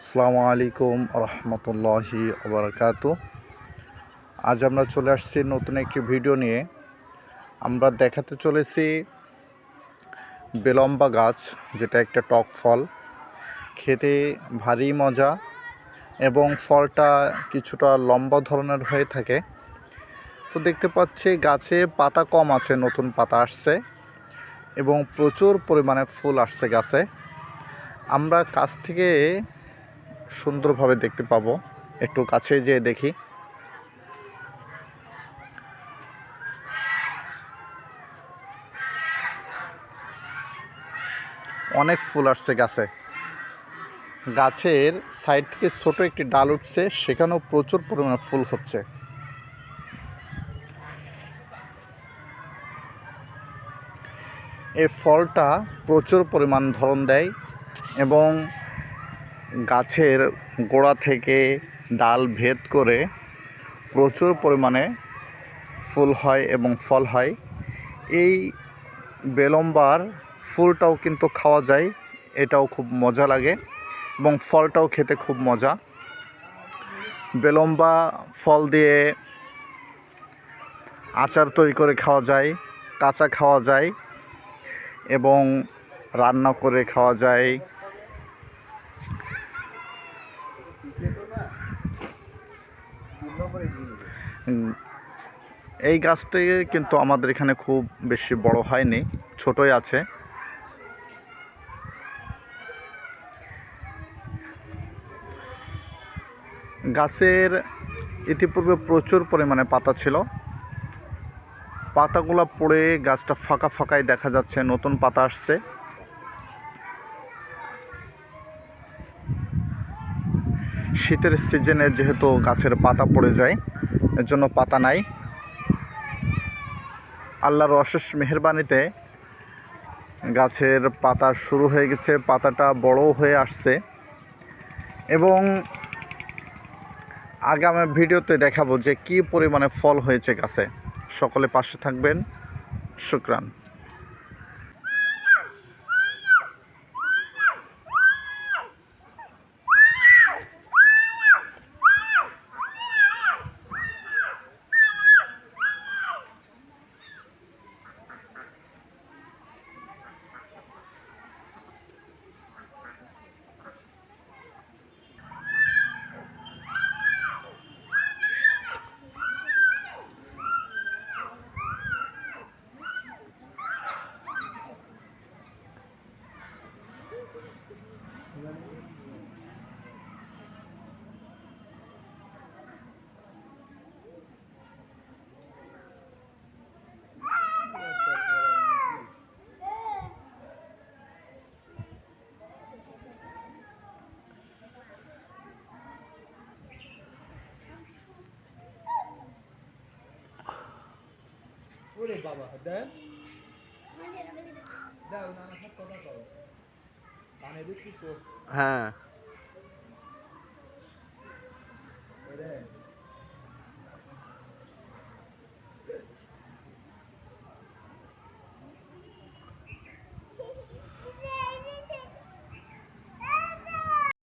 আসসালামু আলাইকুম রহমতুল্লাহি ওবরাকাতু। আজ আমরা চলে আসছি নতুন একটি ভিডিও নিয়ে। আমরা দেখাতে চলেছি বেলম্বা গাছ, যেটা একটা টক ফল, খেতে ভারী মজা এবং ফলটা কিছুটা লম্বা ধরনের হয়ে থাকে। তো দেখতে পাচ্ছি গাছে পাতা কম আছে, নতুন পাতা আসছে এবং প্রচুর পরিমাণে ফুল আসছে গাছে। আমরা কাছ থেকে সুন্দরভাবে দেখতে পাবো, একটু কাছে যেয়ে দেখি। অনেক ফুল আসছে গাছে। গাছের সাইড থেকে ছোট একটি ডাল উঠছে, সেখানেও প্রচুর পরিমাণে ফুল হচ্ছে। এই ফলটা প্রচুর পরিমাণ ধরন দেয় এবং গাছের গোড়া থেকে ডাল ভেদ করে প্রচুর পরিমাণে ফুল হয় এবং ফল হয়। এই বেলম্বার ফুলটাও কিন্তু খাওয়া যায়, এটাও খুব মজা লাগে এবং ফলটাও খেতে খুব মজা। বেলম্বা ফল দিয়ে আচার তৈরি করে খাওয়া যায়, কাঁচা খাওয়া যায় এবং রান্না করে খাওয়া যায়। এই গাছটি কিন্তু আমাদের এখানে খুব বেশি বড় হয়নি, ছোটই আছে। গাছের ইতিপূর্বে প্রচুর পরিমাণে পাতা ছিল, পাতাগুলো পড়ে গাছটা ফাঁকা ফাঁকাই দেখা যাচ্ছে, নতুন পাতা আসছে। শীতের সিজনে যেহেতু গাছের পাতা পড়ে যায়, এর জন্য পাতা নাই। আল্লাহর অশেষ মেহেরবানিতে গাছের পাতা শুরু হয়ে গেছে, পাতাটা বড় হয়ে আসছে এবং আগামী ভিডিওতে দেখাবো যে কী পরিমাণে ফল হয়েছে গাছে। সকলে পাশে থাকবেন। শুকরান। ওরে বাবা, দেন দাও না, না কথা কও কানে দেখি তো। হ্যাঁ, ওরে